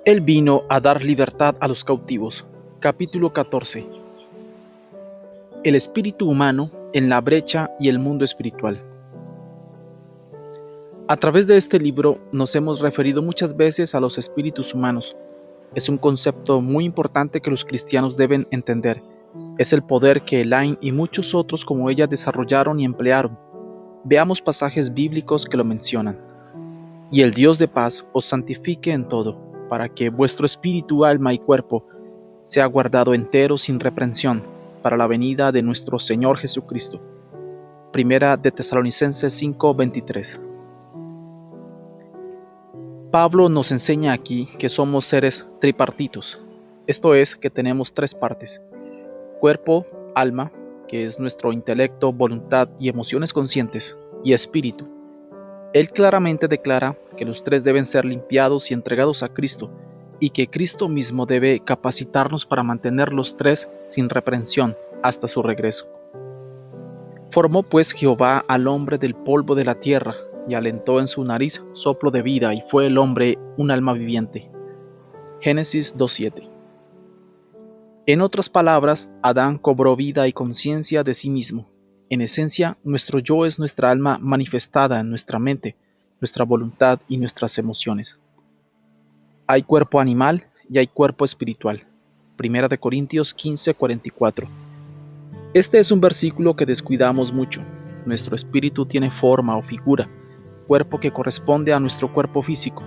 Él vino a dar libertad a los cautivos. Capítulo 14. El espíritu humano en la brecha y el mundo espiritual. A través de este libro nos hemos referido muchas veces a los espíritus humanos. Es un concepto muy importante que los cristianos deben entender. Es el poder que Elaine y muchos otros como ella desarrollaron y emplearon. Veamos pasajes bíblicos que lo mencionan. Y el Dios de paz os santifique en todo, para que vuestro espíritu, alma y cuerpo sea guardado entero sin reprensión, para la venida de nuestro Señor Jesucristo. Primera de Tesalonicenses 5:23. Pablo nos enseña aquí que somos seres tripartitos, esto es, que tenemos tres partes: cuerpo, alma, que es nuestro intelecto, voluntad y emociones conscientes, y espíritu. Él claramente declara que los tres deben ser limpiados y entregados a Cristo, y que Cristo mismo debe capacitarnos para mantener los tres sin reprensión hasta su regreso. Formó pues Jehová al hombre del polvo de la tierra, y alentó en su nariz soplo de vida, y fue el hombre un alma viviente. Génesis 2:7. En otras palabras, Adán cobró vida y conciencia de sí mismo. En esencia, nuestro yo es nuestra alma manifestada en nuestra mente, nuestra voluntad y nuestras emociones. Hay cuerpo animal y hay cuerpo espiritual. Primera de Corintios 15:44. Este es un versículo que descuidamos mucho. Nuestro espíritu tiene forma o figura, cuerpo que corresponde a nuestro cuerpo físico.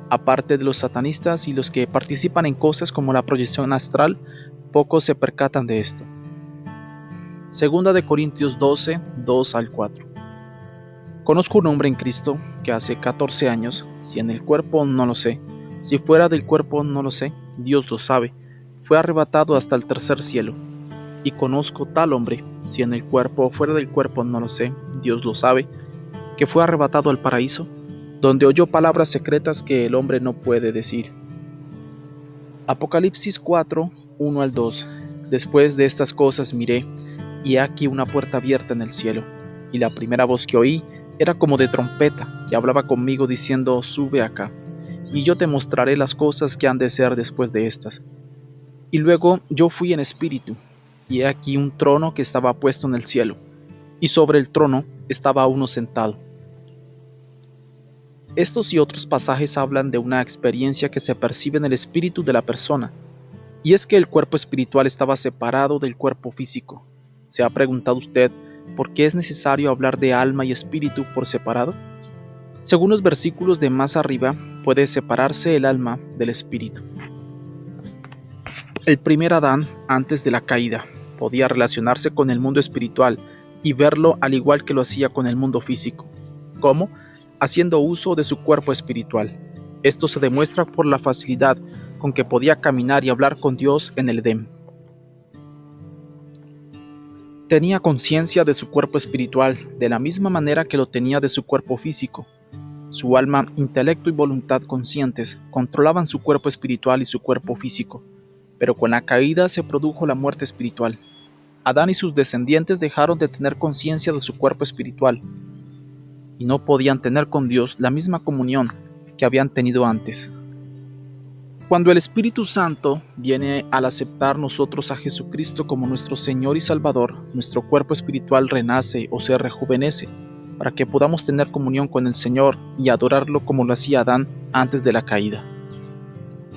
Aparte de los satanistas y los que participan en cosas como la proyección astral, pocos se percatan de esto. Segunda de Corintios 12, 2 al 4. Conozco un hombre en Cristo que hace 14 años, si en el cuerpo no lo sé, si fuera del cuerpo no lo sé, Dios lo sabe, fue arrebatado hasta el tercer cielo. Y conozco tal hombre, si en el cuerpo o fuera del cuerpo no lo sé, Dios lo sabe, que fue arrebatado al paraíso, donde oyó palabras secretas que el hombre no puede decir. Apocalipsis 4, 1 al 2. Después de estas cosas miré, y aquí una puerta abierta en el cielo, y la primera voz que oí era como de trompeta, que hablaba conmigo diciendo: sube acá, y yo te mostraré las cosas que han de ser después de estas. Y luego yo fui en espíritu, y he aquí un trono que estaba puesto en el cielo, y sobre el trono estaba uno sentado. Estos y otros pasajes hablan de una experiencia que se percibe en el espíritu de la persona, y es que el cuerpo espiritual estaba separado del cuerpo físico. ¿Se ha preguntado usted por qué es necesario hablar de alma y espíritu por separado? Según los versículos de más arriba, puede separarse el alma del espíritu. El primer Adán, antes de la caída, podía relacionarse con el mundo espiritual y verlo al igual que lo hacía con el mundo físico. ¿Cómo? Haciendo uso de su cuerpo espiritual. Esto se demuestra por la facilidad con que podía caminar y hablar con Dios en el Edén. Tenía conciencia de su cuerpo espiritual de la misma manera que lo tenía de su cuerpo físico. Su alma, intelecto y voluntad conscientes controlaban su cuerpo espiritual y su cuerpo físico, pero con la caída se produjo la muerte espiritual. Adán y sus descendientes dejaron de tener conciencia de su cuerpo espiritual y no podían tener con Dios la misma comunión que habían tenido antes. Cuando el Espíritu Santo viene al aceptar nosotros a Jesucristo como nuestro Señor y Salvador, nuestro cuerpo espiritual renace o se rejuvenece para que podamos tener comunión con el Señor y adorarlo como lo hacía Adán antes de la caída.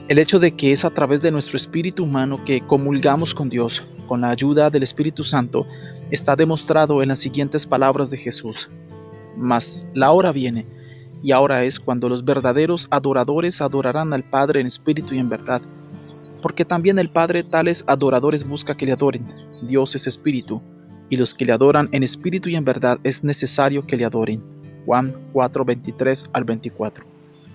El hecho de que es a través de nuestro espíritu humano que comulgamos con Dios, con la ayuda del Espíritu Santo, está demostrado en las siguientes palabras de Jesús. Mas la hora viene, y ahora es cuando los verdaderos adoradores adorarán al Padre en espíritu y en verdad, porque también el Padre tales adoradores busca que le adoren. Dios es espíritu, y los que le adoran en espíritu y en verdad es necesario que le adoren. Juan 4:23 al 24.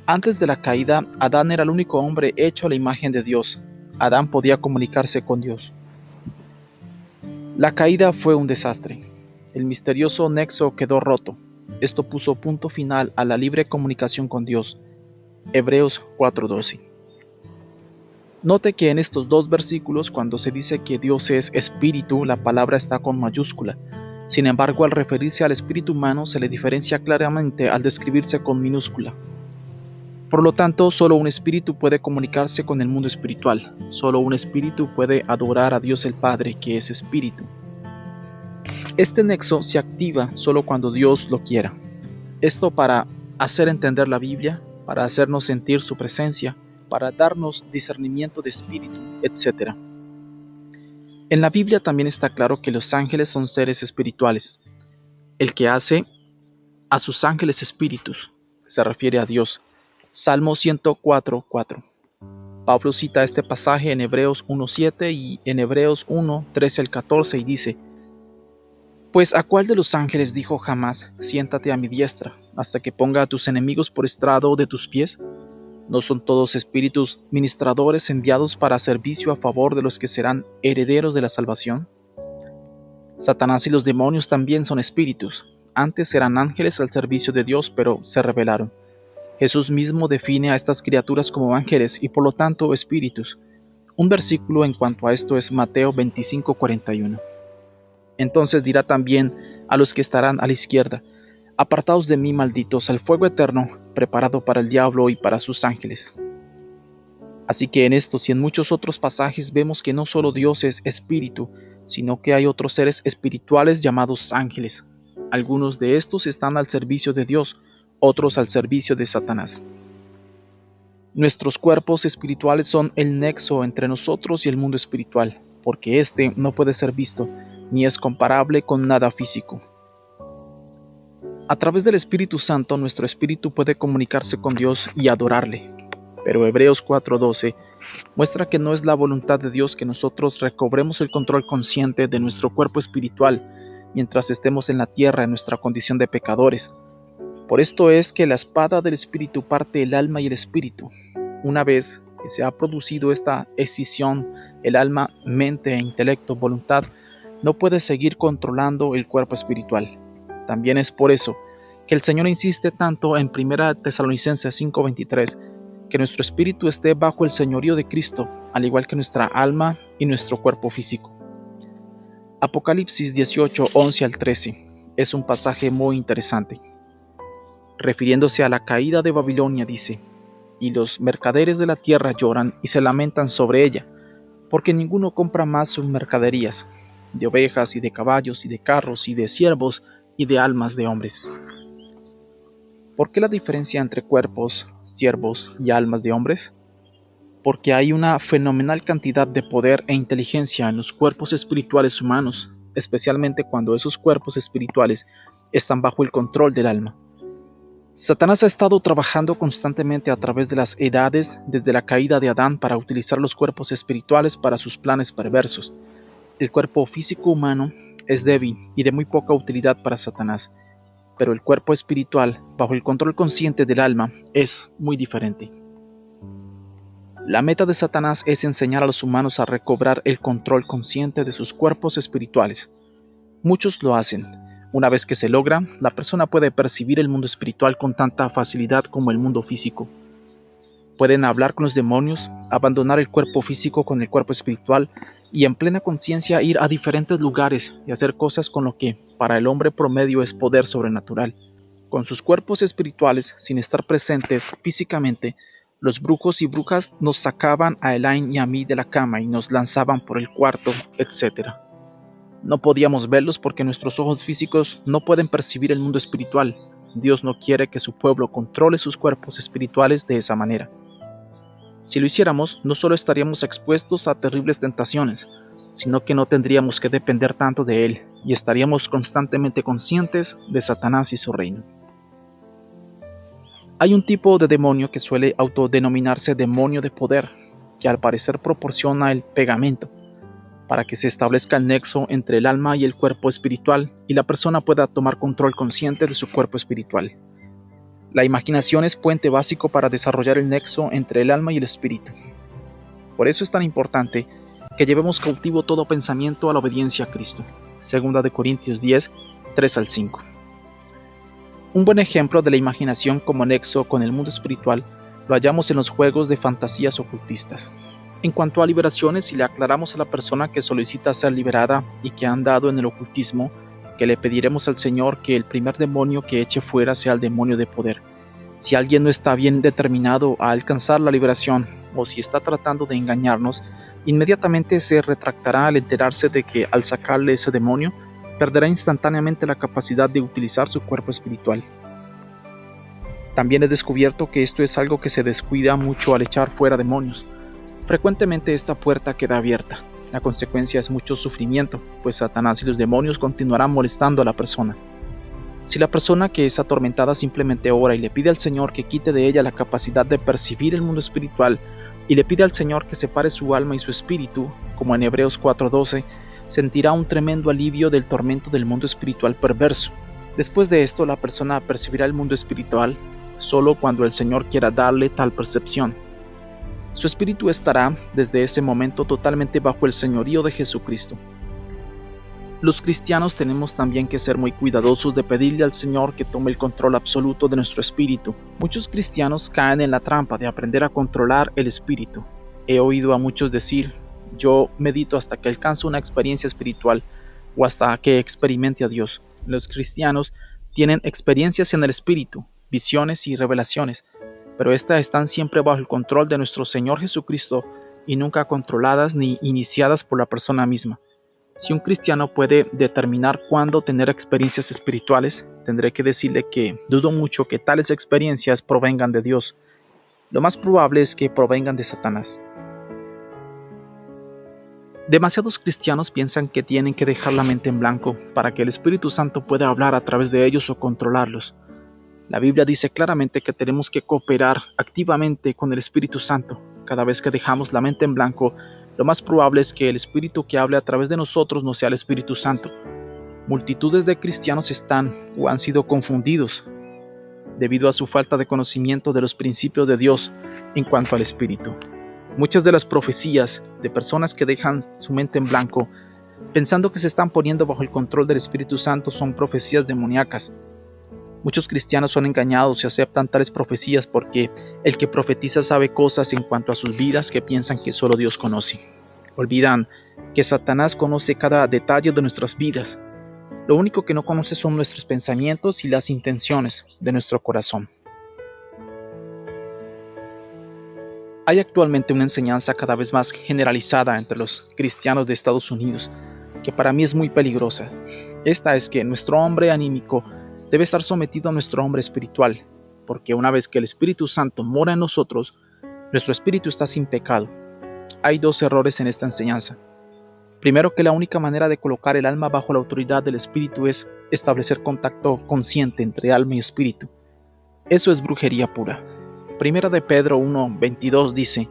Antes de la caída, Adán era el único hombre hecho a la imagen de Dios. Adán podía comunicarse con Dios. La caída fue un desastre. El misterioso nexo quedó roto. Esto puso punto final a la libre comunicación con Dios. Hebreos 4:12. Note que en estos dos versículos, cuando se dice que Dios es espíritu, la palabra está con mayúscula. Sin embargo, al referirse al espíritu humano, se le diferencia claramente al describirse con minúscula. Por lo tanto, solo un espíritu puede comunicarse con el mundo espiritual. Solo un espíritu puede adorar a Dios el Padre, que es espíritu. Este nexo se activa solo cuando Dios lo quiera. Esto para hacer entender la Biblia, para hacernos sentir su presencia, para darnos discernimiento de espíritu, etc. En la Biblia también está claro que los ángeles son seres espirituales. El que hace a sus ángeles espíritus se refiere a Dios. Salmo 104:4. Pablo cita este pasaje en Hebreos 1:7 y en Hebreos 1:13 al 14 y dice: Pues ¿a cuál de los ángeles dijo jamás, siéntate a mi diestra, hasta que ponga a tus enemigos por estrado de tus pies? ¿No son todos espíritus ministradores enviados para servicio a favor de los que serán herederos de la salvación? Satanás y los demonios también son espíritus. Antes eran ángeles al servicio de Dios, pero se rebelaron. Jesús mismo define a estas criaturas como ángeles y por lo tanto espíritus. Un versículo en cuanto a esto es Mateo 25:41. Entonces dirá también a los que estarán a la izquierda: Apartaos de mí, malditos, al fuego eterno, preparado para el diablo y para sus ángeles. Así que en estos y en muchos otros pasajes vemos que no solo Dios es espíritu, sino que hay otros seres espirituales llamados ángeles. Algunos de estos están al servicio de Dios, otros al servicio de Satanás. Nuestros cuerpos espirituales son el nexo entre nosotros y el mundo espiritual, porque éste no puede ser visto, ni es comparable con nada físico. A través del Espíritu Santo, nuestro espíritu puede comunicarse con Dios y adorarle. Pero Hebreos 4:12 muestra que no es la voluntad de Dios que nosotros recobremos el control consciente de nuestro cuerpo espiritual mientras estemos en la tierra en nuestra condición de pecadores. Por esto es que la espada del Espíritu parte el alma y el espíritu. Una vez que se ha producido esta escisión, el alma, mente, intelecto, voluntad, no puede seguir controlando el cuerpo espiritual. También es por eso que el Señor insiste tanto en 1 Tesalonicenses 5:23, que nuestro espíritu esté bajo el señorío de Cristo, al igual que nuestra alma y nuestro cuerpo físico. Apocalipsis 18:11 al 13 es un pasaje muy interesante. Refiriéndose a la caída de Babilonia dice: Y los mercaderes de la tierra lloran y se lamentan sobre ella, porque ninguno compra más sus mercaderías, de ovejas y de caballos y de carros y de siervos y de almas de hombres. ¿Por qué la diferencia entre cuerpos, siervos y almas de hombres? Porque hay una fenomenal cantidad de poder e inteligencia en los cuerpos espirituales humanos, especialmente cuando esos cuerpos espirituales están bajo el control del alma. Satanás ha estado trabajando constantemente a través de las edades desde la caída de Adán para utilizar los cuerpos espirituales para sus planes perversos. El cuerpo físico humano es débil y de muy poca utilidad para Satanás, pero el cuerpo espiritual, bajo el control consciente del alma, es muy diferente. La meta de Satanás es enseñar a los humanos a recobrar el control consciente de sus cuerpos espirituales. Muchos lo hacen. Una vez que se logra, la persona puede percibir el mundo espiritual con tanta facilidad como el mundo físico. Pueden hablar con los demonios, abandonar el cuerpo físico con el cuerpo espiritual y en plena conciencia ir a diferentes lugares y hacer cosas con lo que para el hombre promedio es poder sobrenatural. Con sus cuerpos espirituales, sin estar presentes físicamente, los brujos y brujas nos sacaban a Elaine y a mí de la cama y nos lanzaban por el cuarto, etc. No podíamos verlos porque nuestros ojos físicos no pueden percibir el mundo espiritual. Dios no quiere que su pueblo controle sus cuerpos espirituales de esa manera. Si lo hiciéramos, no solo estaríamos expuestos a terribles tentaciones, sino que no tendríamos que depender tanto de Él y estaríamos constantemente conscientes de Satanás y su reino. Hay un tipo de demonio que suele autodenominarse demonio de poder, que al parecer proporciona el pegamento para que se establezca el nexo entre el alma y el cuerpo espiritual y la persona pueda tomar control consciente de su cuerpo espiritual. La imaginación es puente básico para desarrollar el nexo entre el alma y el espíritu. Por eso es tan importante que llevemos cautivo todo pensamiento a la obediencia a Cristo. 2 Corintios 10, 3 al 5. Un buen ejemplo de la imaginación como nexo con el mundo espiritual lo hallamos en los juegos de fantasías ocultistas. En cuanto a liberaciones, si le aclaramos a la persona que solicita ser liberada y que ha andado en el ocultismo, que le pediremos al Señor que el primer demonio que eche fuera sea el demonio de poder. Si alguien no está bien determinado a alcanzar la liberación o si está tratando de engañarnos, inmediatamente se retractará al enterarse de que al sacarle ese demonio, perderá instantáneamente la capacidad de utilizar su cuerpo espiritual. También he descubierto que esto es algo que se descuida mucho al echar fuera demonios. Frecuentemente esta puerta queda abierta. La consecuencia es mucho sufrimiento, pues Satanás y los demonios continuarán molestando a la persona. Si la persona que es atormentada simplemente ora y le pide al Señor que quite de ella la capacidad de percibir el mundo espiritual y le pide al Señor que separe su alma y su espíritu, como en Hebreos 4:12, sentirá un tremendo alivio del tormento del mundo espiritual perverso. Después de esto, la persona percibirá el mundo espiritual solo cuando el Señor quiera darle tal percepción. Su espíritu estará desde ese momento totalmente bajo el señorío de Jesucristo. Los cristianos tenemos también que ser muy cuidadosos de pedirle al Señor que tome el control absoluto de nuestro espíritu. Muchos cristianos caen en la trampa de aprender a controlar el espíritu. He oído a muchos decir, yo medito hasta que alcance una experiencia espiritual o hasta que experimente a Dios. Los cristianos tienen experiencias en el espíritu, visiones y revelaciones, pero estas están siempre bajo el control de nuestro Señor Jesucristo y nunca controladas ni iniciadas por la persona misma. Si un cristiano puede determinar cuándo tener experiencias espirituales, tendré que decirle que dudo mucho que tales experiencias provengan de Dios. Lo más probable es que provengan de Satanás. Demasiados cristianos piensan que tienen que dejar la mente en blanco para que el Espíritu Santo pueda hablar a través de ellos o controlarlos. La Biblia dice claramente que tenemos que cooperar activamente con el Espíritu Santo. Cada vez que dejamos la mente en blanco, lo más probable es que el Espíritu que hable a través de nosotros no sea el Espíritu Santo. Multitudes de cristianos están o han sido confundidos debido a su falta de conocimiento de los principios de Dios en cuanto al Espíritu. Muchas de las profecías de personas que dejan su mente en blanco pensando que se están poniendo bajo el control del Espíritu Santo son profecías demoníacas. Muchos cristianos son engañados y aceptan tales profecías porque el que profetiza sabe cosas en cuanto a sus vidas que piensan que solo Dios conoce. Olvidan que Satanás conoce cada detalle de nuestras vidas. Lo único que no conoce son nuestros pensamientos y las intenciones de nuestro corazón. Hay actualmente una enseñanza cada vez más generalizada entre los cristianos de Estados Unidos, que para mí es muy peligrosa. Esta es que nuestro hombre anímico debe estar sometido a nuestro hombre espiritual, porque una vez que el Espíritu Santo mora en nosotros, nuestro espíritu está sin pecado. Hay dos errores en esta enseñanza. Primero, que la única manera de colocar el alma bajo la autoridad del espíritu es establecer contacto consciente entre alma y espíritu. Eso es brujería pura. Primera de Pedro 1:22 dice,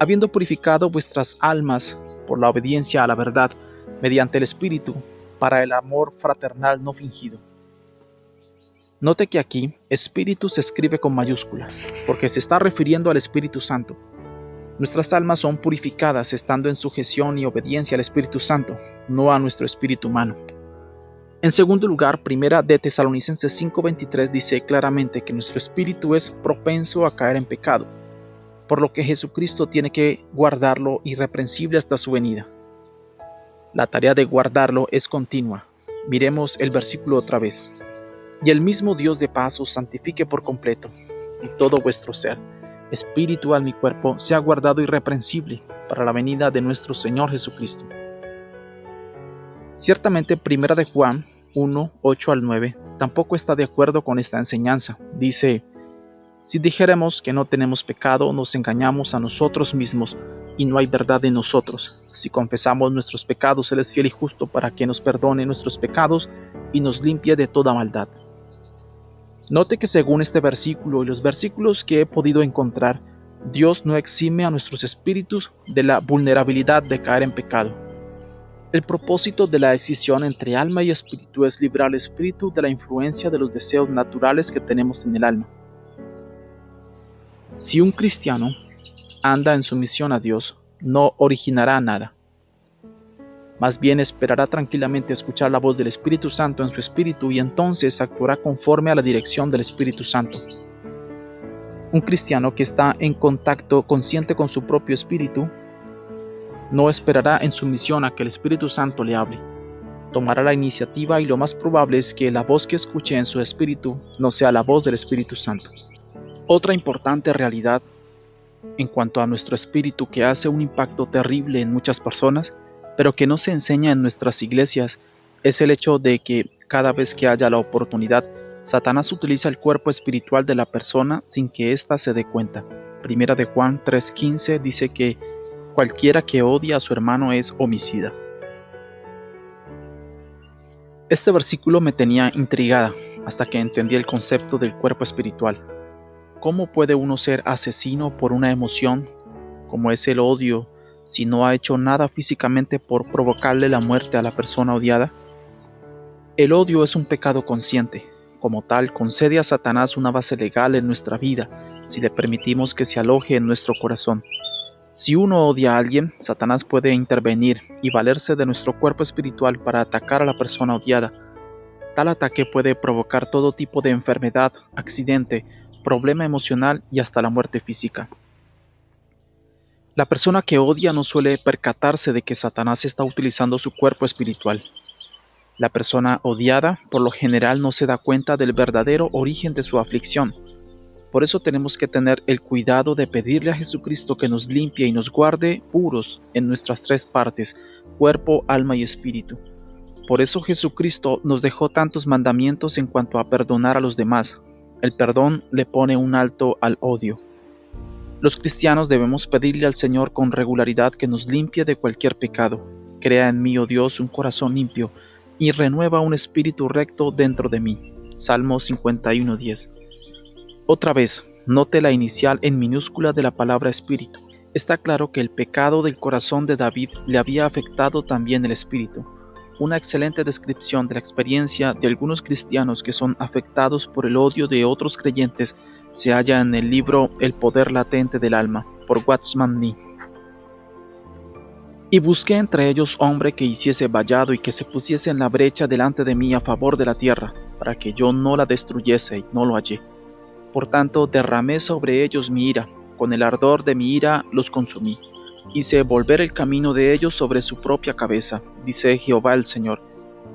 habiendo purificado vuestras almas por la obediencia a la verdad, mediante el espíritu, para el amor fraternal no fingido. Note que aquí, espíritu se escribe con mayúscula, porque se está refiriendo al Espíritu Santo. Nuestras almas son purificadas estando en sujeción y obediencia al Espíritu Santo, no a nuestro espíritu humano. En segundo lugar, Primera de Tesalonicenses 5:23 dice claramente que nuestro espíritu es propenso a caer en pecado, por lo que Jesucristo tiene que guardarlo irreprensible hasta su venida. La tarea de guardarlo es continua. Miremos el versículo otra vez. Y el mismo Dios de paz os santifique por completo, y todo vuestro ser, espíritu, alma y cuerpo, sea guardado irreprensible para la venida de nuestro Señor Jesucristo. Ciertamente, Primera de Juan 1:8-9 tampoco está de acuerdo con esta enseñanza. Dice, si dijéramos que no tenemos pecado, nos engañamos a nosotros mismos, y no hay verdad en nosotros. Si confesamos nuestros pecados, Él es fiel y justo para que nos perdone nuestros pecados y nos limpie de toda maldad. Note que según este versículo y los versículos que he podido encontrar, Dios no exime a nuestros espíritus de la vulnerabilidad de caer en pecado. El propósito de la decisión entre alma y espíritu es librar al espíritu de la influencia de los deseos naturales que tenemos en el alma. Si un cristiano anda en sumisión a Dios, no originará nada. Más bien esperará tranquilamente a escuchar la voz del Espíritu Santo en su espíritu y entonces actuará conforme a la dirección del Espíritu Santo. Un cristiano que está en contacto consciente con su propio espíritu no esperará en sumisión a que el Espíritu Santo le hable. Tomará la iniciativa y lo más probable es que la voz que escuche en su espíritu no sea la voz del Espíritu Santo. Otra importante realidad en cuanto a nuestro espíritu que hace un impacto terrible en muchas personas, pero que no se enseña en nuestras iglesias, es el hecho de que cada vez que haya la oportunidad, Satanás utiliza el cuerpo espiritual de la persona sin que ésta se dé cuenta. Primera de Juan 3:15 dice que cualquiera que odia a su hermano es homicida. Este versículo me tenía intrigada hasta que entendí el concepto del cuerpo espiritual. ¿Cómo puede uno ser asesino por una emoción, como es el odio, si no ha hecho nada físicamente por provocarle la muerte a la persona odiada? El odio es un pecado consciente. Como tal, concede a Satanás una base legal en nuestra vida, si le permitimos que se aloje en nuestro corazón. Si uno odia a alguien, Satanás puede intervenir y valerse de nuestro cuerpo espiritual para atacar a la persona odiada. Tal ataque puede provocar todo tipo de enfermedad, accidente, problema emocional y hasta la muerte física. La persona que odia no suele percatarse de que Satanás está utilizando su cuerpo espiritual. La persona odiada, por lo general, no se da cuenta del verdadero origen de su aflicción. Por eso tenemos que tener el cuidado de pedirle a Jesucristo que nos limpie y nos guarde puros en nuestras tres partes, cuerpo, alma y espíritu. Por eso Jesucristo nos dejó tantos mandamientos en cuanto a perdonar a los demás. El perdón le pone un alto al odio. Los cristianos debemos pedirle al Señor con regularidad que nos limpie de cualquier pecado. Crea en mí, oh Dios, un corazón limpio y renueva un espíritu recto dentro de mí. Salmo 51:10. Otra vez, note la inicial en minúscula de la palabra espíritu. Está claro que el pecado del corazón de David le había afectado también el espíritu. Una excelente descripción de la experiencia de algunos cristianos que son afectados por el odio de otros creyentes se halla en el libro El poder latente del alma, por Watchman Nee. Y busqué entre ellos hombre que hiciese vallado y que se pusiese en la brecha delante de mí a favor de la tierra, para que yo no la destruyese, y no lo hallé. Por tanto derramé sobre ellos mi ira, con el ardor de mi ira los consumí. Hice volver el camino de ellos sobre su propia cabeza, dice Jehová el Señor.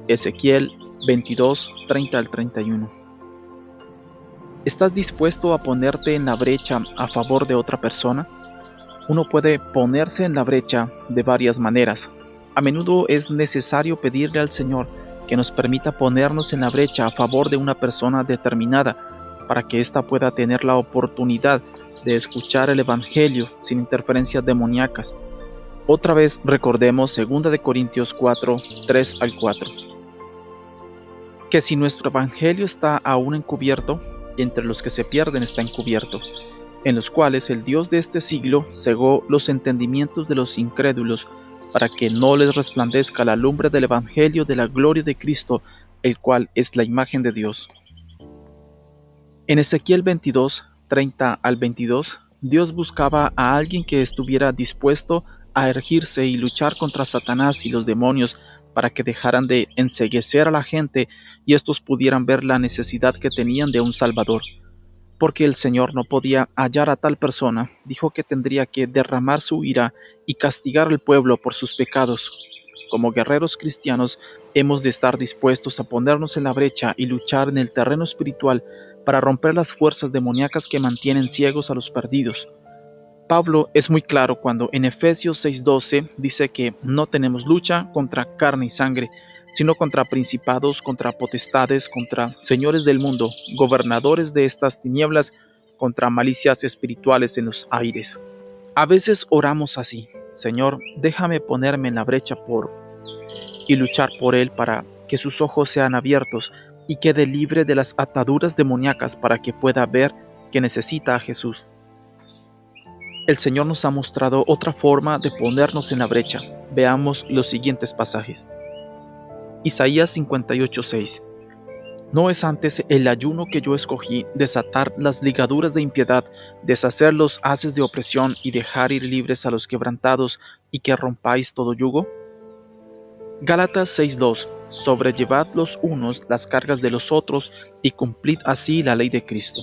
Ezequiel 22, 30-31. ¿Estás dispuesto a ponerte en la brecha a favor de otra persona? Uno puede ponerse en la brecha de varias maneras. A menudo es necesario pedirle al Señor que nos permita ponernos en la brecha a favor de una persona determinada, para que ésta pueda tener la oportunidad de escuchar el Evangelio sin interferencias demoníacas. Otra vez recordemos 2 Corintios 4, 3-4. Que si nuestro Evangelio está aún encubierto, entre los que se pierden está encubierto, en los cuales el Dios de este siglo cegó los entendimientos de los incrédulos, para que no les resplandezca la lumbre del Evangelio de la gloria de Cristo, el cual es la imagen de Dios. En Ezequiel 22, 30-22, Dios buscaba a alguien que estuviera dispuesto a erigirse y luchar contra Satanás y los demonios para que dejaran de enceguecer a la gente y estos pudieran ver la necesidad que tenían de un Salvador. Porque el Señor no podía hallar a tal persona, dijo que tendría que derramar su ira y castigar al pueblo por sus pecados. Como guerreros cristianos, hemos de estar dispuestos a ponernos en la brecha y luchar en el terreno espiritual para romper las fuerzas demoníacas que mantienen ciegos a los perdidos. Pablo es muy claro cuando en Efesios 6:12 dice que no tenemos lucha contra carne y sangre, sino contra principados, contra potestades, contra señores del mundo, gobernadores de estas tinieblas, contra malicias espirituales en los aires. A veces oramos así: Señor, déjame ponerme en la brecha y luchar por él para que sus ojos sean abiertos y quede libre de las ataduras demoníacas para que pueda ver que necesita a Jesús. El Señor nos ha mostrado otra forma de ponernos en la brecha. Veamos los siguientes pasajes. Isaías 58:6. ¿No es antes el ayuno que yo escogí desatar las ligaduras de impiedad, deshacer los haces de opresión y dejar ir libres a los quebrantados y que rompáis todo yugo? Gálatas 6:2. Sobrellevad los unos las cargas de los otros y cumplid así la ley de Cristo.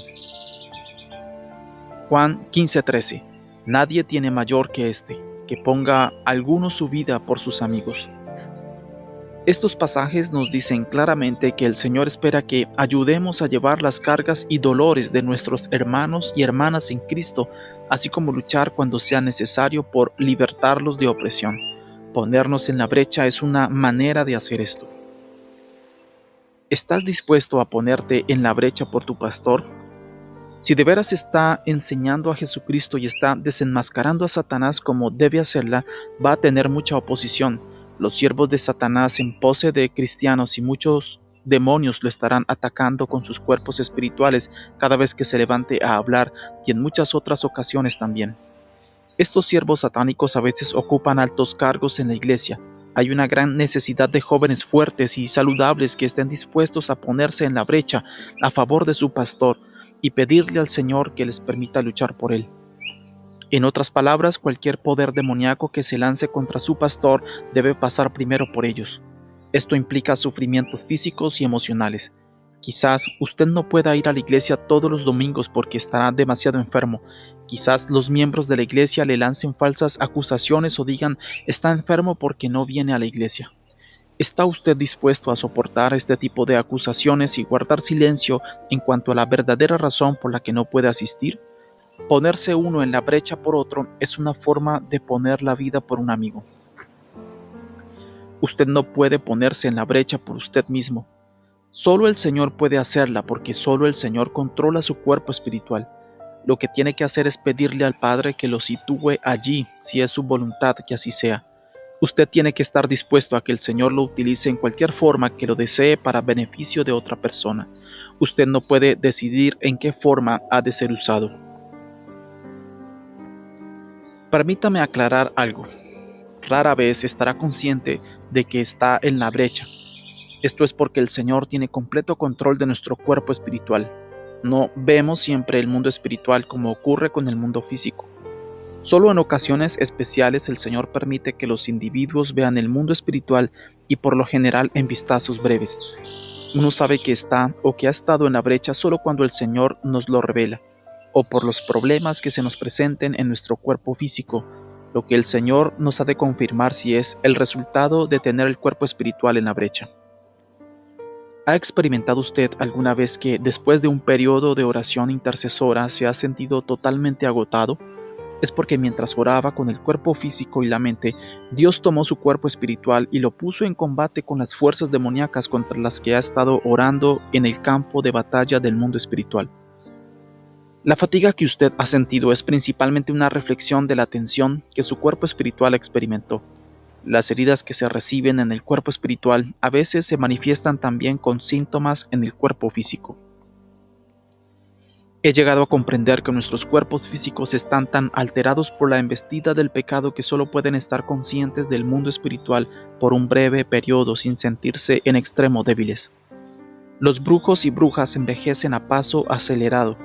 Juan 15:13. Nadie tiene mayor que este, que ponga alguno su vida por sus amigos. Estos pasajes nos dicen claramente que el Señor espera que ayudemos a llevar las cargas y dolores de nuestros hermanos y hermanas en Cristo, así como luchar cuando sea necesario por libertarlos de opresión. Ponernos en la brecha es una manera de hacer esto. ¿Estás dispuesto a ponerte en la brecha por tu pastor? Si de veras está enseñando a Jesucristo y está desenmascarando a Satanás como debe hacerla, va a tener mucha oposición. Los siervos de Satanás en pose de cristianos y muchos demonios lo estarán atacando con sus cuerpos espirituales cada vez que se levante a hablar y en muchas otras ocasiones también. Estos siervos satánicos a veces ocupan altos cargos en la iglesia. Hay una gran necesidad de jóvenes fuertes y saludables que estén dispuestos a ponerse en la brecha a favor de su pastor y pedirle al Señor que les permita luchar por él. En otras palabras, cualquier poder demoníaco que se lance contra su pastor debe pasar primero por ellos. Esto implica sufrimientos físicos y emocionales. Quizás usted no pueda ir a la iglesia todos los domingos porque estará demasiado enfermo. Quizás los miembros de la iglesia le lancen falsas acusaciones o digan está enfermo porque no viene a la iglesia. ¿Está usted dispuesto a soportar este tipo de acusaciones y guardar silencio en cuanto a la verdadera razón por la que no puede asistir? Ponerse uno en la brecha por otro es una forma de poner la vida por un amigo. Usted no puede ponerse en la brecha por usted mismo. Solo el Señor puede hacerla porque solo el Señor controla su cuerpo espiritual. Lo que tiene que hacer es pedirle al Padre que lo sitúe allí, si es su voluntad que así sea. Usted tiene que estar dispuesto a que el Señor lo utilice en cualquier forma que lo desee para beneficio de otra persona. Usted no puede decidir en qué forma ha de ser usado. Permítame aclarar algo. Rara vez estará consciente de que está en la brecha. Esto es porque el Señor tiene completo control de nuestro cuerpo espiritual. No vemos siempre el mundo espiritual como ocurre con el mundo físico. Solo en ocasiones especiales el Señor permite que los individuos vean el mundo espiritual y por lo general en vistazos breves. Uno sabe que está o que ha estado en la brecha solo cuando el Señor nos lo revela, o por los problemas que se nos presenten en nuestro cuerpo físico, lo que el Señor nos ha de confirmar si es el resultado de tener el cuerpo espiritual en la brecha. ¿Ha experimentado usted alguna vez que después de un periodo de oración intercesora se ha sentido totalmente agotado? Es porque mientras oraba con el cuerpo físico y la mente, Dios tomó su cuerpo espiritual y lo puso en combate con las fuerzas demoníacas contra las que ha estado orando en el campo de batalla del mundo espiritual. La fatiga que usted ha sentido es principalmente una reflexión de la tensión que su cuerpo espiritual experimentó. Las heridas que se reciben en el cuerpo espiritual a veces se manifiestan también con síntomas en el cuerpo físico. He llegado a comprender que nuestros cuerpos físicos están tan alterados por la embestida del pecado que solo pueden estar conscientes del mundo espiritual por un breve periodo sin sentirse en extremo débiles. Los brujos y brujas envejecen a paso acelerado,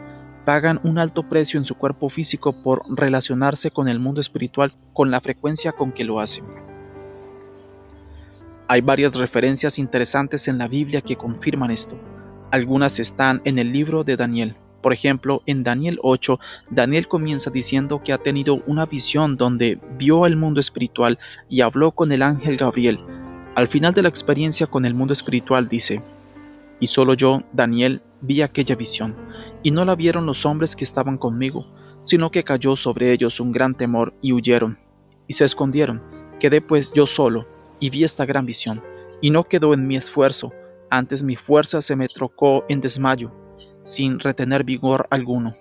pagan un alto precio en su cuerpo físico por relacionarse con el mundo espiritual con la frecuencia con que lo hacen. Hay varias referencias interesantes en la Biblia que confirman esto. Algunas están en el libro de Daniel. Por ejemplo, en Daniel 8, Daniel comienza diciendo que ha tenido una visión donde vio el mundo espiritual y habló con el ángel Gabriel. Al final de la experiencia con el mundo espiritual dice, y solo yo, Daniel, vi aquella visión, y no la vieron los hombres que estaban conmigo, sino que cayó sobre ellos un gran temor y huyeron, y se escondieron. Quedé pues yo solo, y vi esta gran visión, y no quedó en mi esfuerzo, antes mi fuerza se me trocó en desmayo, sin retener vigor alguno.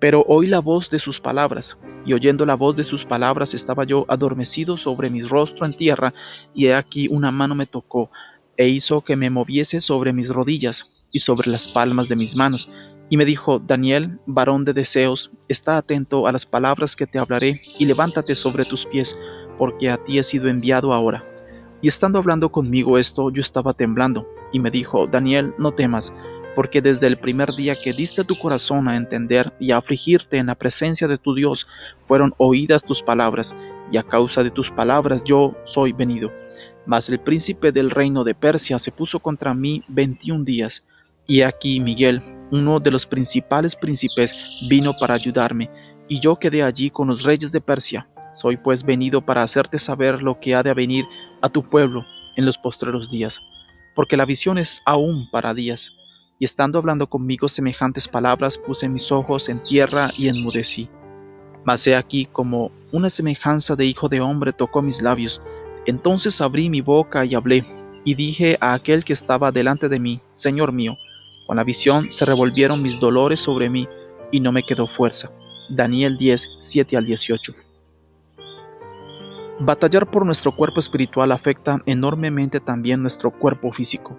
Pero oí la voz de sus palabras, y oyendo la voz de sus palabras estaba yo adormecido sobre mi rostro en tierra, y he aquí una mano me tocó, e hizo que me moviese sobre mis rodillas, y sobre las palmas de mis manos, y me dijo, Daniel, varón de deseos, está atento a las palabras que te hablaré, y levántate sobre tus pies, porque a ti he sido enviado ahora. Y estando hablando conmigo esto, yo estaba temblando, y me dijo, Daniel, no temas, porque desde el primer día que diste tu corazón a entender y a afligirte en la presencia de tu Dios, fueron oídas tus palabras, y a causa de tus palabras yo soy venido. Mas el príncipe del reino de Persia se puso contra mí 21 días, y aquí Miguel, uno de los principales príncipes, vino para ayudarme, y yo quedé allí con los reyes de Persia. Soy pues venido para hacerte saber lo que ha de avenir a tu pueblo, en los postreros días, porque la visión es aún para días. Y estando hablando conmigo semejantes palabras, puse mis ojos en tierra y enmudecí. Mas he aquí como una semejanza de hijo de hombre tocó mis labios. Entonces abrí mi boca y hablé, y dije a aquel que estaba delante de mí, Señor mío, con la visión se revolvieron mis dolores sobre mí, y no me quedó fuerza. Daniel 10, 7 al 18. Batallar por nuestro cuerpo espiritual afecta enormemente también nuestro cuerpo físico.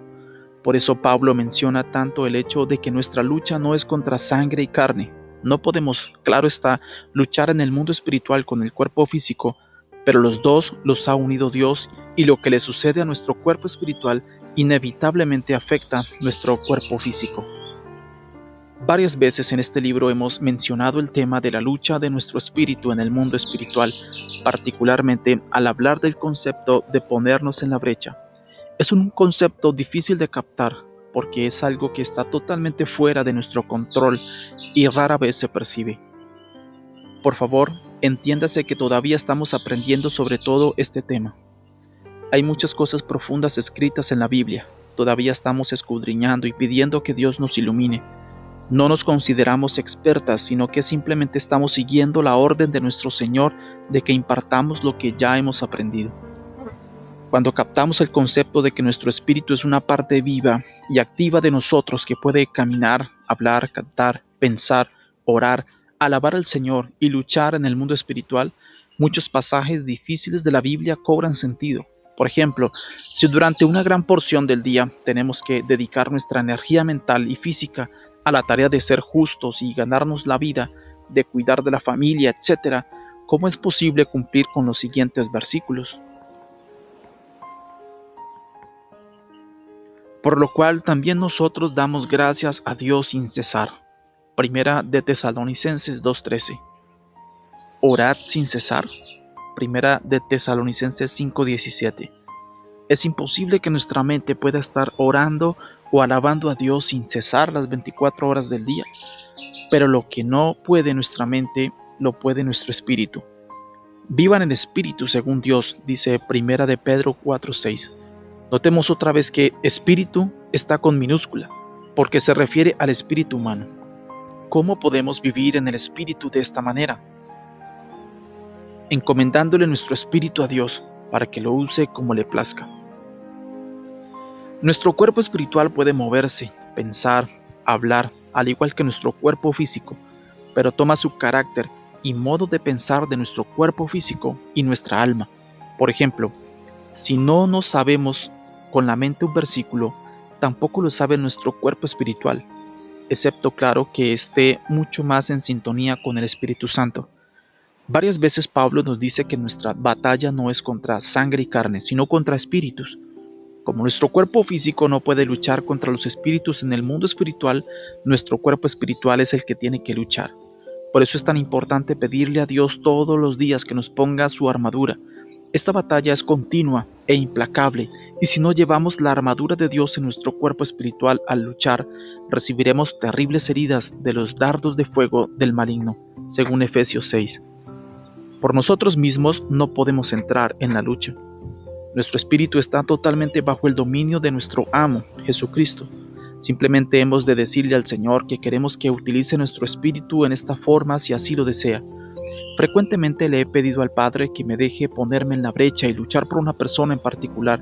Por eso Pablo menciona tanto el hecho de que nuestra lucha no es contra sangre y carne. No podemos, claro está, luchar en el mundo espiritual con el cuerpo físico, pero los dos los ha unido Dios y lo que le sucede a nuestro cuerpo espiritual inevitablemente afecta nuestro cuerpo físico. Varias veces en este libro hemos mencionado el tema de la lucha de nuestro espíritu en el mundo espiritual, particularmente al hablar del concepto de ponernos en la brecha. Es un concepto difícil de captar porque es algo que está totalmente fuera de nuestro control y rara vez se percibe. Por favor, entiéndase que todavía estamos aprendiendo sobre todo este tema. Hay muchas cosas profundas escritas en la Biblia. Todavía estamos escudriñando y pidiendo que Dios nos ilumine. No nos consideramos expertas, sino que simplemente estamos siguiendo la orden de nuestro Señor de que impartamos lo que ya hemos aprendido. Cuando captamos el concepto de que nuestro espíritu es una parte viva y activa de nosotros que puede caminar, hablar, cantar, pensar, orar, alabar al Señor y luchar en el mundo espiritual, muchos pasajes difíciles de la Biblia cobran sentido. Por ejemplo, si durante una gran porción del día tenemos que dedicar nuestra energía mental y física a la tarea de ser justos y ganarnos la vida, de cuidar de la familia, etc., ¿cómo es posible cumplir con los siguientes versículos? Por lo cual también nosotros damos gracias a Dios sin cesar. Primera de Tesalonicenses 2:13. Orad sin cesar. Primera de Tesalonicenses 5:17. Es imposible que nuestra mente pueda estar orando o alabando a Dios sin cesar las 24 horas del día, pero lo que no puede nuestra mente, lo puede nuestro espíritu. Vivan en el espíritu según Dios, dice Primera de Pedro 4:6. Notemos otra vez que espíritu está con minúscula, porque se refiere al espíritu humano. ¿Cómo podemos vivir en el espíritu de esta manera? Encomendándole nuestro espíritu a Dios para que lo use como le plazca. Nuestro cuerpo espiritual puede moverse, pensar, hablar, al igual que nuestro cuerpo físico, pero toma su carácter y modo de pensar de nuestro cuerpo físico y nuestra alma. Por ejemplo, si no nos sabemos con la mente un versículo, tampoco lo sabe nuestro cuerpo espiritual, excepto claro que esté mucho más en sintonía con el Espíritu Santo. Varias veces Pablo nos dice que nuestra batalla no es contra sangre y carne, sino contra espíritus. Como nuestro cuerpo físico no puede luchar contra los espíritus en el mundo espiritual, nuestro cuerpo espiritual es el que tiene que luchar. Por eso es tan importante pedirle a Dios todos los días que nos ponga su armadura. Esta batalla es continua e implacable, y si no llevamos la armadura de Dios en nuestro cuerpo espiritual al luchar, recibiremos terribles heridas de los dardos de fuego del maligno, según Efesios 6. Por nosotros mismos no podemos entrar en la lucha. Nuestro espíritu está totalmente bajo el dominio de nuestro amo, Jesucristo. Simplemente hemos de decirle al Señor que queremos que utilice nuestro espíritu en esta forma si así lo desea. Frecuentemente le he pedido al Padre que me deje ponerme en la brecha y luchar por una persona en particular,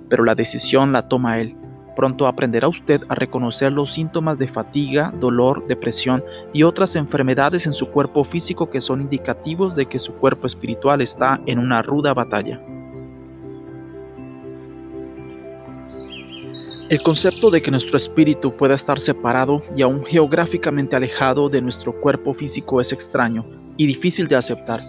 pero la decisión la toma Él. Pronto aprenderá usted a reconocer los síntomas de fatiga, dolor, depresión y otras enfermedades en su cuerpo físico que son indicativos de que su cuerpo espiritual está en una ruda batalla. El concepto de que nuestro espíritu pueda estar separado y aún geográficamente alejado de nuestro cuerpo físico es extraño y difícil de aceptar.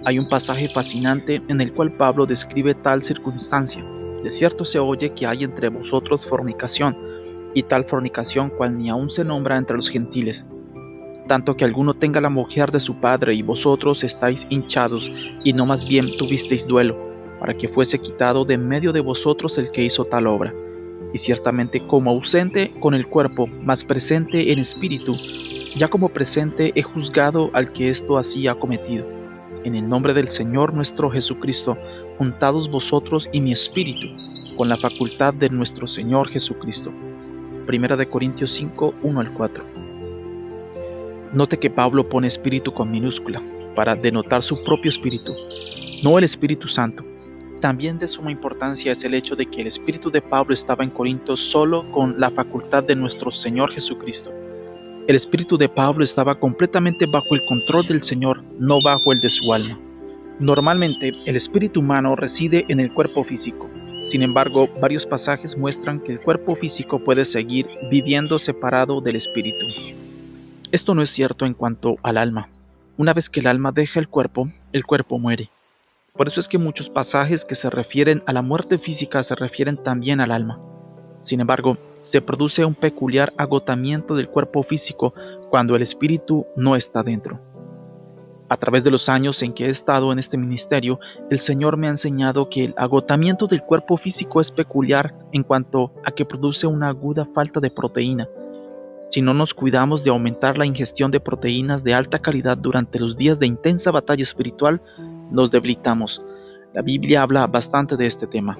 Hay un pasaje fascinante en el cual Pablo describe tal circunstancia. De cierto se oye que hay entre vosotros fornicación, y tal fornicación cual ni aun se nombra entre los gentiles. Tanto que alguno tenga la mujer de su padre y vosotros estáis hinchados, y no más bien tuvisteis duelo, para que fuese quitado de en medio de vosotros el que hizo tal obra. Y ciertamente como ausente con el cuerpo, mas presente en espíritu, ya como presente he juzgado al que esto así ha cometido. en el nombre del Señor nuestro Jesucristo, juntados vosotros y mi espíritu, con la facultad de nuestro Señor Jesucristo. 1 Corintios 5, 1 al 4. Note que Pablo pone espíritu con minúscula, para denotar su propio espíritu, no el Espíritu Santo. También de suma importancia es el hecho de que el espíritu de Pablo estaba en Corinto solo con la facultad de nuestro Señor Jesucristo. El espíritu de Pablo estaba completamente bajo el control del Señor, no bajo el de su alma. Normalmente, el espíritu humano reside en el cuerpo físico. Sin embargo, varios pasajes muestran que el cuerpo físico puede seguir viviendo separado del espíritu. Esto no es cierto en cuanto al alma. Una vez que el alma deja el cuerpo muere. Por eso es que muchos pasajes que se refieren a la muerte física se refieren también al alma. Sin embargo, se produce un peculiar agotamiento del cuerpo físico cuando el espíritu no está dentro. A través de los años en que he estado en este ministerio, el Señor me ha enseñado que el agotamiento del cuerpo físico es peculiar en cuanto a que produce una aguda falta de proteína. Si no nos cuidamos de aumentar la ingestión de proteínas de alta calidad durante los días de intensa batalla espiritual, nos debilitamos. La Biblia habla bastante de este tema.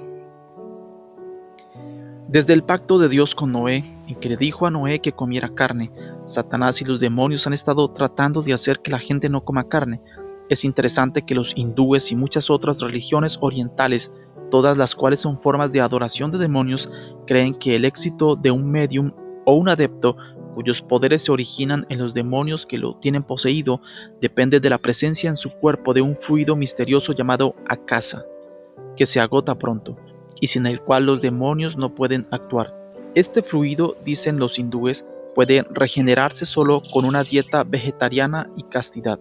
Desde el pacto de Dios con Noé, en que le dijo a Noé que comiera carne, Satanás y los demonios han estado tratando de hacer que la gente no coma carne. Es interesante que los hindúes y muchas otras religiones orientales, todas las cuales son formas de adoración de demonios, creen que el éxito de un médium o un adepto cuyos poderes se originan en los demonios que lo tienen poseído, depende de la presencia en su cuerpo de un fluido misterioso llamado akasa, que se agota pronto, y sin el cual los demonios no pueden actuar. Este fluido, dicen los hindúes, puede regenerarse solo con una dieta vegetariana y castidad.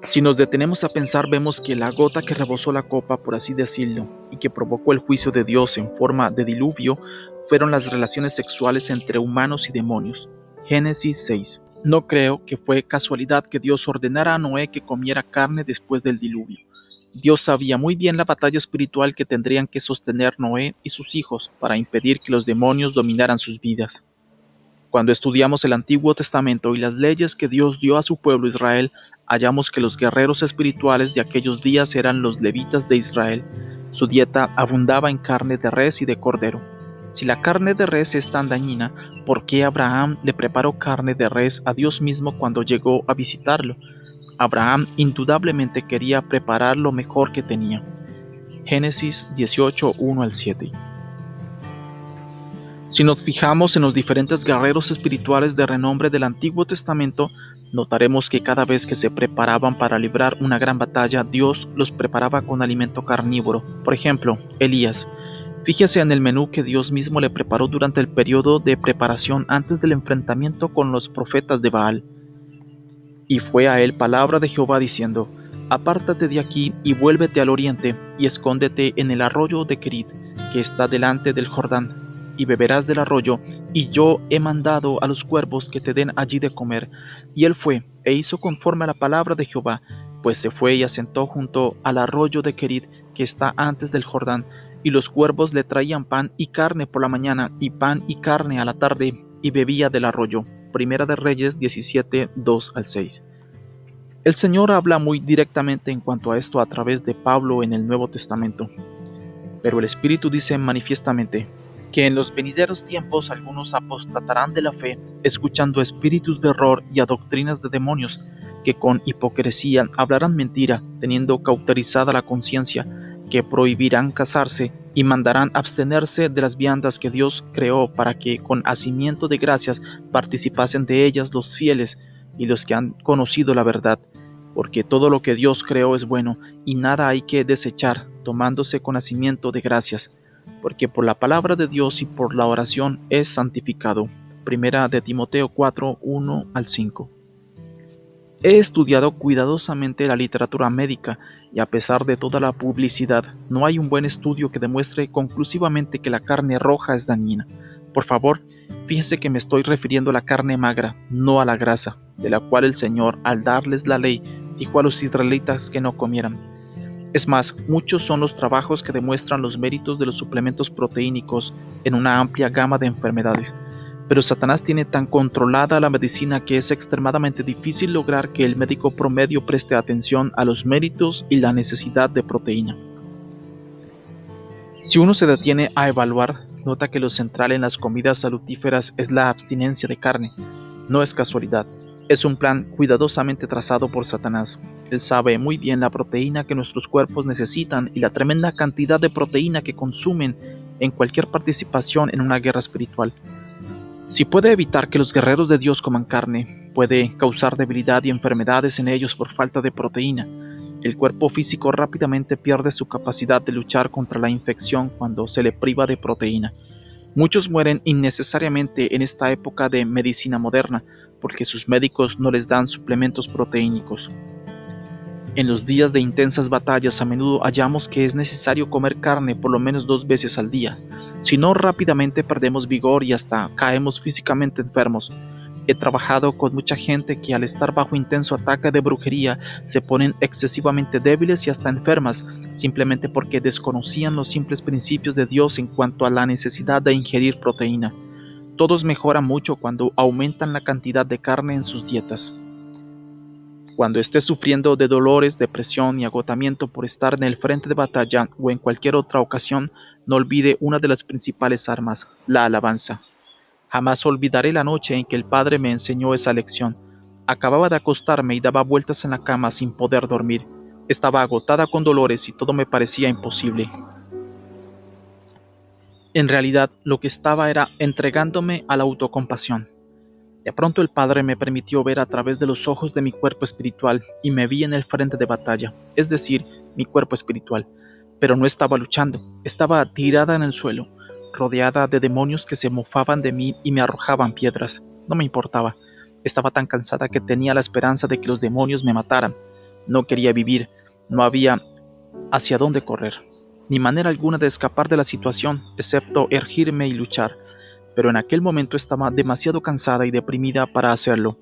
Si nos detenemos a pensar, vemos que la gota que rebosó la copa, por así decirlo, y que provocó el juicio de Dios en forma de diluvio, fueron las relaciones sexuales entre humanos y demonios. Génesis 6. No creo que fue casualidad que Dios ordenara a Noé que comiera carne después del diluvio. Dios sabía muy bien la batalla espiritual que tendrían que sostener Noé y sus hijos para impedir que los demonios dominaran sus vidas. Cuando estudiamos el Antiguo Testamento y las leyes que Dios dio a su pueblo Israel, hallamos que los guerreros espirituales de aquellos días eran los levitas de Israel. Su dieta abundaba en carne de res y de cordero. Si la carne de res es tan dañina, ¿por qué Abraham le preparó carne de res a Dios mismo cuando llegó a visitarlo? Abraham indudablemente quería preparar lo mejor que tenía. Génesis 18, 1 al 7. Si nos fijamos en los diferentes guerreros espirituales de renombre del Antiguo Testamento, notaremos que cada vez que se preparaban para librar una gran batalla, Dios los preparaba con alimento carnívoro. Por ejemplo, Elías. Fíjese en el menú que Dios mismo le preparó durante el periodo de preparación antes del enfrentamiento con los profetas de Baal. Y fue a él palabra de Jehová diciendo: Apártate de aquí y vuélvete al oriente, y escóndete en el arroyo de Kerit, que está delante del Jordán, y beberás del arroyo, y yo he mandado a los cuervos que te den allí de comer. Y él fue, e hizo conforme a la palabra de Jehová, pues se fue y asentó junto al arroyo de Kerit, que está antes del Jordán, y los cuervos le traían pan y carne por la mañana, y pan y carne a la tarde, y bebía del arroyo. Primera de Reyes 17, 2 al 6. El Señor habla muy directamente en cuanto a esto a través de Pablo en el Nuevo Testamento. Pero el Espíritu dice manifiestamente que en los venideros tiempos algunos apostatarán de la fe, escuchando espíritus de error y a doctrinas de demonios, que con hipocresía hablarán mentira, teniendo cauterizada la conciencia, que prohibirán casarse y mandarán abstenerse de las viandas que Dios creó para que con hacimiento de gracias participasen de ellas los fieles y los que han conocido la verdad, porque todo lo que Dios creó es bueno y nada hay que desechar, tomándose con hacimiento de gracias, porque por la palabra de Dios y por la oración es santificado. Primera de Timoteo 4, 1 al 5. He estudiado cuidadosamente la literatura médica y a pesar de toda la publicidad, no hay un buen estudio que demuestre conclusivamente que la carne roja es dañina. Por favor, fíjese que me estoy refiriendo a la carne magra, no a la grasa, de la cual el Señor, al darles la ley, dijo a los israelitas que no comieran. Es más, muchos son los trabajos que demuestran los méritos de los suplementos proteínicos en una amplia gama de enfermedades. Pero Satanás tiene tan controlada la medicina que es extremadamente difícil lograr que el médico promedio preste atención a los méritos y la necesidad de proteína. Si uno se detiene a evaluar, nota que lo central en las comidas salutíferas es la abstinencia de carne. No es casualidad, es un plan cuidadosamente trazado por Satanás. Él sabe muy bien la proteína que nuestros cuerpos necesitan y la tremenda cantidad de proteína que consumen en cualquier participación en una guerra espiritual. Si puede evitar que los guerreros de Dios coman carne, puede causar debilidad y enfermedades en ellos por falta de proteína. El cuerpo físico rápidamente pierde su capacidad de luchar contra la infección cuando se le priva de proteína. Muchos mueren innecesariamente en esta época de medicina moderna porque sus médicos no les dan suplementos proteínicos. En los días de intensas batallas a menudo hallamos que es necesario comer carne por lo menos 2 veces al día. Si no, rápidamente perdemos vigor y hasta caemos físicamente enfermos. He trabajado con mucha gente que al estar bajo intenso ataque de brujería se ponen excesivamente débiles y hasta enfermas, simplemente porque desconocían los simples principios de Dios en cuanto a la necesidad de ingerir proteína. Todos mejoran mucho cuando aumentan la cantidad de carne en sus dietas. Cuando estés sufriendo de dolores, depresión y agotamiento por estar en el frente de batalla o en cualquier otra ocasión, no olvide una de las principales armas, la alabanza. Jamás olvidaré la noche en que el Padre me enseñó esa lección. Acababa de acostarme y daba vueltas en la cama sin poder dormir. Estaba agotada con dolores y todo me parecía imposible. En realidad, lo que estaba era entregándome a la autocompasión. De pronto el Padre me permitió ver a través de los ojos de mi cuerpo espiritual y me vi en el frente de batalla, es decir, mi cuerpo espiritual. Pero no estaba luchando, estaba tirada en el suelo, rodeada de demonios que se mofaban de mí y me arrojaban piedras. No me importaba. Estaba tan cansada que tenía la esperanza de que los demonios me mataran. No quería vivir, no había hacia dónde correr, ni manera alguna de escapar de la situación, excepto ergirme y luchar, pero en aquel momento estaba demasiado cansada y deprimida para hacerlo.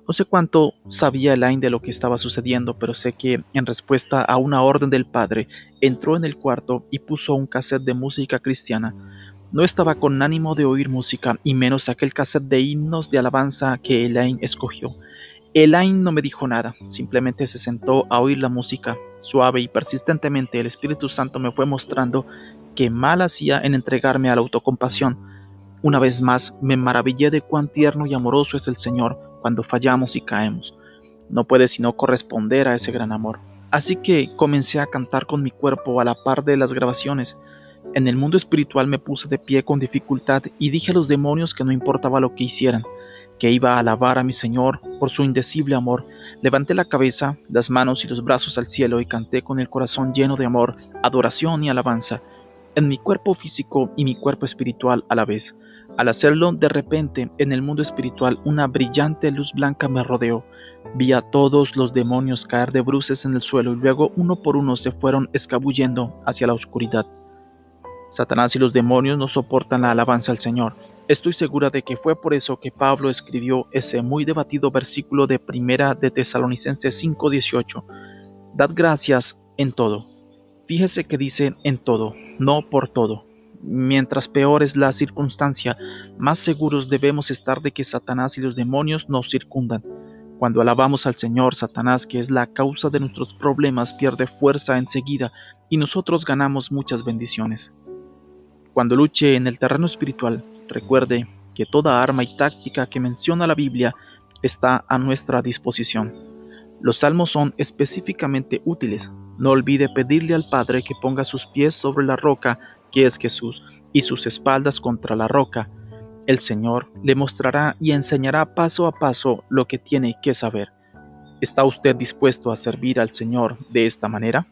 No sé cuánto sabía Elaine de lo que estaba sucediendo, pero sé que, en respuesta a una orden del padre, entró en el cuarto y puso un cassette de música cristiana. No estaba con ánimo de oír música, y menos aquel cassette de himnos de alabanza que Elaine escogió. Elaine no me dijo nada, simplemente se sentó a oír la música. Suave y persistentemente el Espíritu Santo me fue mostrando que mal hacía en entregarme a la autocompasión. Una vez más me maravillé de cuán tierno y amoroso es el Señor cuando fallamos y caemos. No puede sino corresponder a ese gran amor. Así que comencé a cantar con mi cuerpo a la par de las grabaciones. En el mundo espiritual me puse de pie con dificultad y dije a los demonios que no importaba lo que hicieran, que iba a alabar a mi Señor por su indecible amor. Levanté la cabeza, las manos y los brazos al cielo y canté con el corazón lleno de amor, adoración y alabanza, en mi cuerpo físico y mi cuerpo espiritual a la vez. Al hacerlo, de repente, en el mundo espiritual, una brillante luz blanca me rodeó. Vi a todos los demonios caer de bruces en el suelo y luego uno por uno se fueron escabullendo hacia la oscuridad. Satanás y los demonios no soportan la alabanza al Señor. Estoy segura de que fue por eso que Pablo escribió ese muy debatido versículo de Primera de Tesalonicenses 5:18. Dad gracias en todo. Fíjese que dice en todo, no por todo. Mientras peor es la circunstancia, más seguros debemos estar de que Satanás y los demonios nos circundan. Cuando alabamos al Señor, Satanás, que es la causa de nuestros problemas, pierde fuerza enseguida y nosotros ganamos muchas bendiciones. Cuando luche en el terreno espiritual, recuerde que toda arma y táctica que menciona la Biblia está a nuestra disposición. Los salmos son específicamente útiles. No olvide pedirle al Padre que ponga sus pies sobre la roca, que es Jesús, y sus espaldas contra la roca. El Señor le mostrará y enseñará paso a paso lo que tiene que saber. ¿Está usted dispuesto a servir al Señor de esta manera?